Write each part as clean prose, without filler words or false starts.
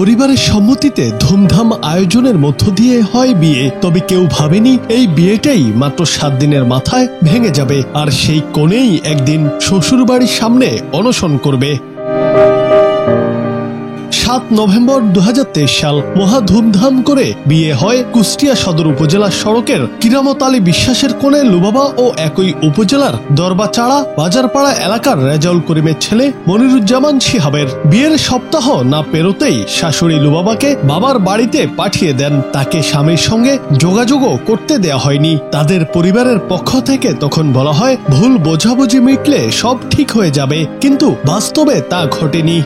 পরিবারের সম্মতিতে ধুমধাম আয়োজনের মধ্য দিয়ে হয় বিয়ে, তবে কেউ ভাবেনি এই বিয়েটাই মাত্র 7 দিনের মাথায় ভেঙে যাবে, আর সেই কনেই একদিন শ্বশুরবাড়ির সামনে অনশন করবে। 7 নভেম্বর 2023 সাল মহা ধুমধাম করে বিয়ে হয় কুষ্টিয়া সদর উপজেলা সড়কের কিরামত আলী বিশ্বাসের কোণে লুবাবা ও একই উপজেলার দরবাচাড়া বাজারপাড়া এলাকার রেজাউল করিমের ছেলে মনিরুজ্জামান শিহাবের। বিয়ের সপ্তাহ না পেরোতেই শাশুড়ি লুবাবাকে বাবার বাড়িতে পাঠিয়ে দেন। তাকে স্বামীর সঙ্গে যোগাযোগও করতে দেয়া হয়নি। তাদের পরিবারের পক্ষ থেকে তখন বলা হয় ভুল বোঝাবুঝি মিটলে সব ঠিক হয়ে যাবে, কিন্তু বাস্তবে তা ঘটেনি।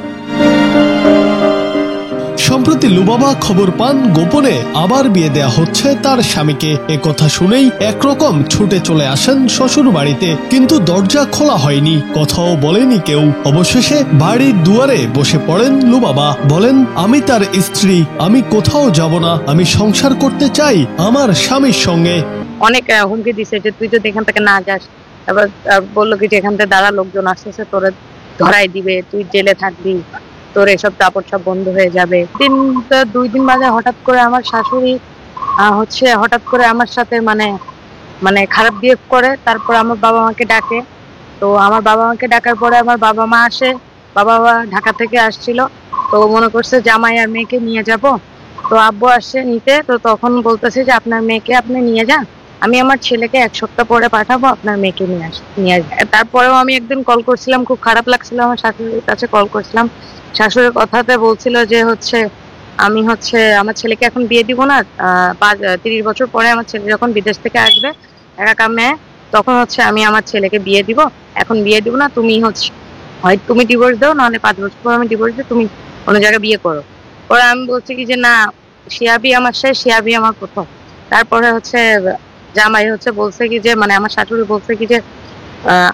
সম্প্রতি লুবাবা খবর পান গোপনে আবার বিয়ে দেয়া হচ্ছে তার স্বামীকে। কথা শুনেই একরকম ছুটে চলে আসেন শ্বশুর বাড়িতে, কিন্তু দরজা খোলা হয়নি, কথাও বলেনি কেউ। অবশেষে বাড়ির দুয়ারে বসে পড়েন লুবাবা, বলেন আমি তার স্ত্রী, আমি কোথাও যাব না, আমি সংসার করতে চাই আমার স্বামীর সঙ্গে। অনেক হুমকি দিছে যে তুই যদি এখান থেকে না যাস, এবার বললো কি যে এখান থেকে দাঁড়া লোকজন আসতেছে, তোরা ধরাই দিবে, তুই জেলে থাকবি, তোর এসব দাপট সব বন্ধ হয়ে যাবে। 2 দিন বাদে হঠাৎ করে আমার শাশুড়ি হঠাৎ করে আমার সাথে মানে খারাপ বিহেভ করে। তারপর আমার বাবা মাকে ডাকে। তো আমার বাবা মাকে ডাকার পরে আমার বাবা মা আসে। বাবা মা ঢাকা থেকে আসছিল, তো মনে করছে জামাই আর মেয়েকে নিয়ে যাব। তো আব্বু আসছে নিতে, তো তখন বলতেছে যে আপনার মেয়েকে আপনি নিয়ে যান, আমি আমার ছেলেকে 1 সপ্তাহ পরে পাঠাবো, আপনার মেয়েকে নিয়ে তারপরেও আমি একদিন কল করছিলাম, খুব খারাপ লাগছিল, আমার শাশুড়ির কাছে কল করছিলাম। শাশুড়ির কথাতে বলছিল যে আমি আমার ছেলেকে এখন বিয়ে দিব না, 30 বছর পরে আমার ছেলে যখন বিদেশ থেকে আসবে একা মেয়ে, তখন আমি আমার ছেলেকে বিয়ে দিব, এখন বিয়ে দিব না, তুমি হয় তুমি ডিভোর্স দাও, নাহলে 5 বছর পর আমি ডিভোর্স দিই, তুমি অন্য জায়গায় বিয়ে করো। পরে আমি বলছি কি যে না, শিয়াবি আমার শেষ, শিয়াবি আমার প্রথম। তারপরে জামাই বলছে কি যে আমার শাশুড়ি বলছে কি যে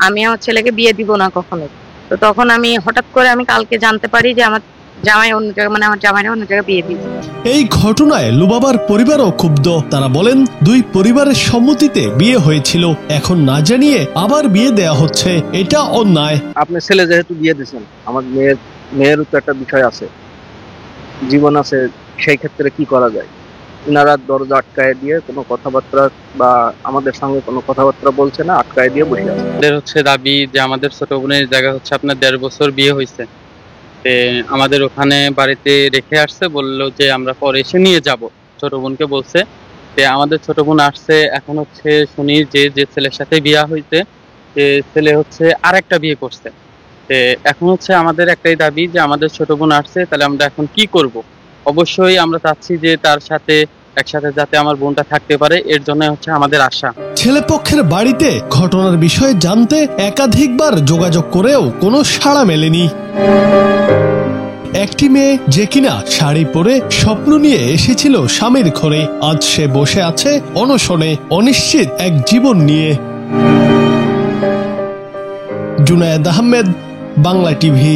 আমি আমার ছেলেকে বিয়ে দিব না কখনো। তো তখন আমি হঠাৎ করে কালকে জানতে পারি যে আমার জামাই অন্য জায়গায় আমার জামাইরা অন্য জায়গায় বিয়ে দিয়েছে। এই ঘটনায় লুবাবার পরিবারও ক্ষুব্ধ। তারা বলেন 2 পরিবারের সম্মতিতে বিয়ে হয়েছিল, এখন না জানিয়ে আবার বিয়ে দেয়া হচ্ছে, এটা অন্যায়। আপনি ছেলে যেহেতু বিয়ে দিয়েছেন, আমার মেয়েরও তো একটা বিষয় আছে, জীবন আছে, সেই ক্ষেত্রে কি করা যায়? ইনারা দরজা আটকায় দিয়ে কোনো কথাবার্তা বা আমাদের সঙ্গে কোনো কথাবার্তা বলছে না, আটকায় দিয়ে বসে আছে। আমাদের দাবি যে আমাদের ছোট বোনের জায়গা আপনার 1.5 বছর বিয়ে হয়েছে, আমাদের ওখানে বাড়িতে রেখে আসছে, বললো যে আমরা পরে এসে নিয়ে যাব। ছোট বোনকে বলছে যে আমাদের ছোট বোন আসছে, এখন শুনি যে ছেলের সাথে বিয়ে হয়েছে সে ছেলে আরেকটা বিয়ে করছে। এখন আমাদের একটাই দাবি যে আমাদের ছোট বোন আসছে, তাহলে আমরা এখন কি করব? অবশ্যই আমরা চাচ্ছি যে তার সাথে একসাথে যাতে আমার বোনটা থাকতে পারে, এর জন্য আমাদের আশা। ছেলেপক্ষের বাড়িতে ঘটনার বিষয়ে জানতে একাধিকবার যোগাযোগ করেও কোনো সাড়া মেলেনি। একটি মেয়ে যে কিনা শাড়ি পরে স্বপ্ন নিয়ে এসেছিল স্বামীর ঘরে, আজ সে বসে আছে অনশনে, অনিশ্চিত এক জীবন নিয়ে। জুনায়েদ আহমেদ, বাংলা টিভি।